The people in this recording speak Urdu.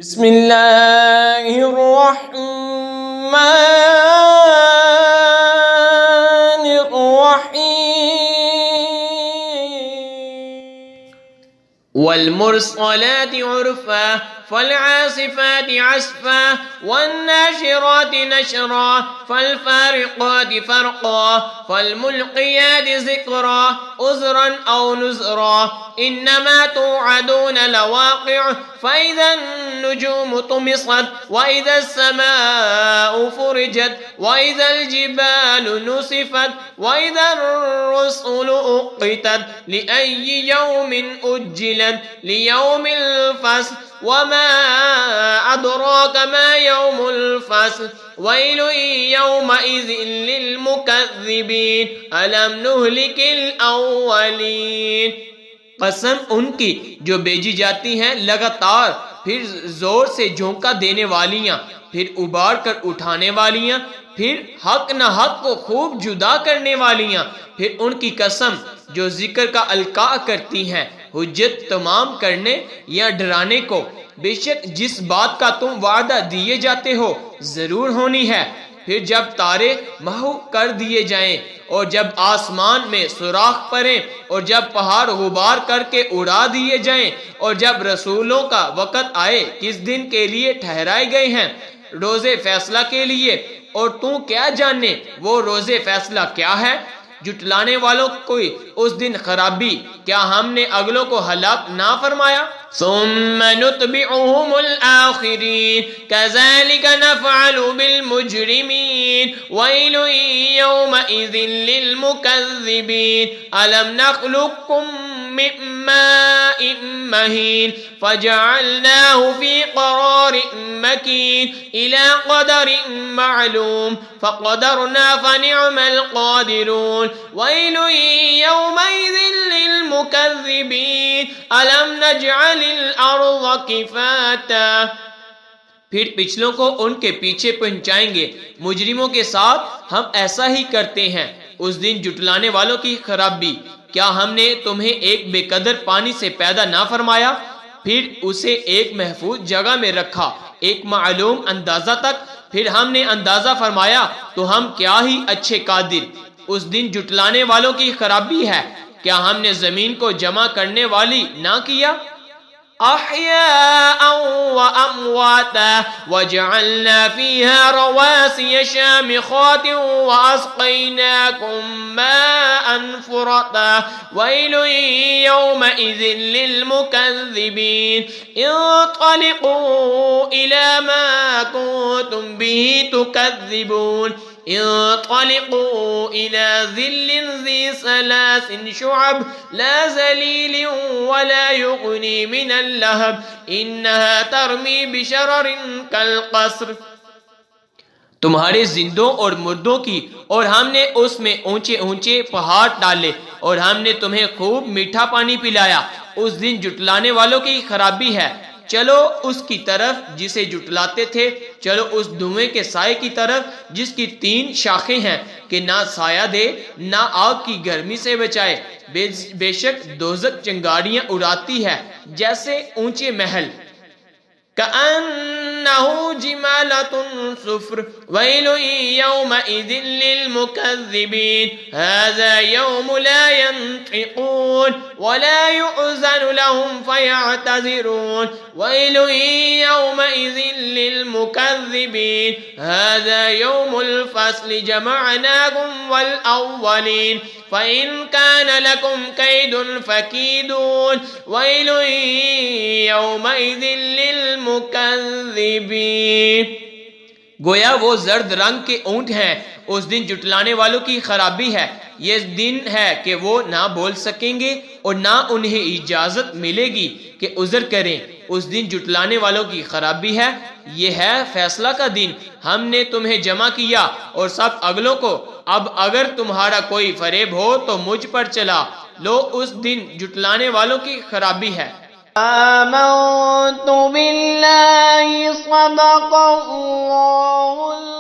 بسم اللہ الرحمن الرحیم والمرسلات عرفا فالعاصفات عصفا والناشرات نشرا فالفارقات فرقا فالملقيات ذكرا عذرا أو نذرا إنما توعدون لواقع فإذا النجوم طمست وإذا السماء فرجت وإذا الجبال نسفت وإذا الرسل أقتت لأي يوم أجلت ليوم الفصل وما أدراك ما يوم الفصل ويل يومئذ للمكذبين ألم نهلك الأولين قسم ان کی جو بیجی جاتی ہیں لگاتار، پھر زور سے جھونکا دینے والیاں، پھر ابار کر اٹھانے والیاں، پھر حق نہ حق کو خوب جدا کرنے والیاں، پھر ان کی قسم جو ذکر کا القاء کرتی ہیں حجت تمام کرنے یا ڈرانے کو۔ بے شک جس بات کا تم وعدہ دیے جاتے ہو ضرور ہونی ہے۔ پھر جب تارے محو کر دیے جائیں اور جب آسمان میں سوراخ پڑیں اور جب پہاڑ غبار کر کے اڑا دیے جائیں اور جب رسولوں کا وقت آئے کس دن کے لیے ٹھہرائے گئے ہیں، روزے فیصلہ کے لیے، اور تو کیا جانے وہ روزے فیصلہ کیا ہے۔ جھٹلانے والوں کو اس دن خرابی، کیا ہم نے اگلوں کو ہلاک نہ فرمایا؟ ثم نتبعهم الآخرين كذلك نفعل بالمجرمين ويل يومئذ للمكذبين ألم نخلقكم من ماء مهين فجعلناه في قرار مكين إلى قدر معلوم فقدرنا فنعم القادرون ويل يومئذ للمكذبين ألم نجعل الأرض كفاتا۔ پھر پچھلوں کو ان کے پیچھے پہنچائیں گے، مجرموں کے ساتھ ہم ایسا ہی کرتے ہیں۔ اس دن جھٹلانے والوں کی خرابی، کیا ہم نے تمہیں ایک بے قدر پانی سے پیدا نہ فرمایا، پھر اسے ایک محفوظ جگہ میں رکھا ایک معلوم اندازہ تک، پھر ہم نے اندازہ فرمایا تو ہم کیا ہی اچھے قادر۔ اس دن جھٹلانے والوں کی خرابی ہے، کیا ہم نے زمین کو جمع کرنے والی نہ کیا؟ أحياء وأمواتا وجعلنا فيها رواسي شامخات وأسقيناكم ماء فرطا ويل يومئذ للمكذبين انطلقوا إلى ما كنتم به تكذبون انطلقوا إلى ظل ذي ثلاث شعب لا ذليل ولا يغني من اللهب إنها ترمي بشرر كالقصر۔ تمہارے زندوں اور مردوں کی، اور ہم نے اس میں اونچے اونچے پہاڑ ڈالے اور ہم نے تمہیں خوب میٹھا پانی پلایا۔ اس دن جھٹلانے والوں کی خرابی ہے، چلو اس کی طرف جسے جھٹلاتے تھے، چلو اس دھوئیں کے سائے کی طرف جس کی 3 شاخیں ہیں کہ نہ سایہ دے نہ آگ کی گرمی سے بچائے۔ بے شک دوزخ چنگاریاں اڑاتی ہے جیسے اونچے محل۔ كأنه جمالة صفر ويل يومئذ للمكذبين هذا يوم لا ينطقون ولا يؤذن لهم فيعتذرون ويل يومئذ للمكذبين هذا يوم الفصل جمعناكم والأولين فإن كان لكم كيد فكيدون ويل يومئذ للمكذبين۔ گویا وہ زرد رنگ کے اونٹ ہیں۔ اس دن جھٹلانے والوں کی خرابی ہے، یہ دن ہے کہ وہ نہ بول سکیں گے اور نہ انہیں اجازت ملے گی کہ عذر کریں۔ اس دن جھٹلانے والوں کی خرابی ہے، یہ ہے فیصلہ کا دن، ہم نے تمہیں جمع کیا اور سب اگلوں کو، اب اگر تمہارا کوئی فریب ہو تو مجھ پر چلا لو۔ اس دن جھٹلانے والوں کی خرابی ہے۔ آمنت بالله صدق الله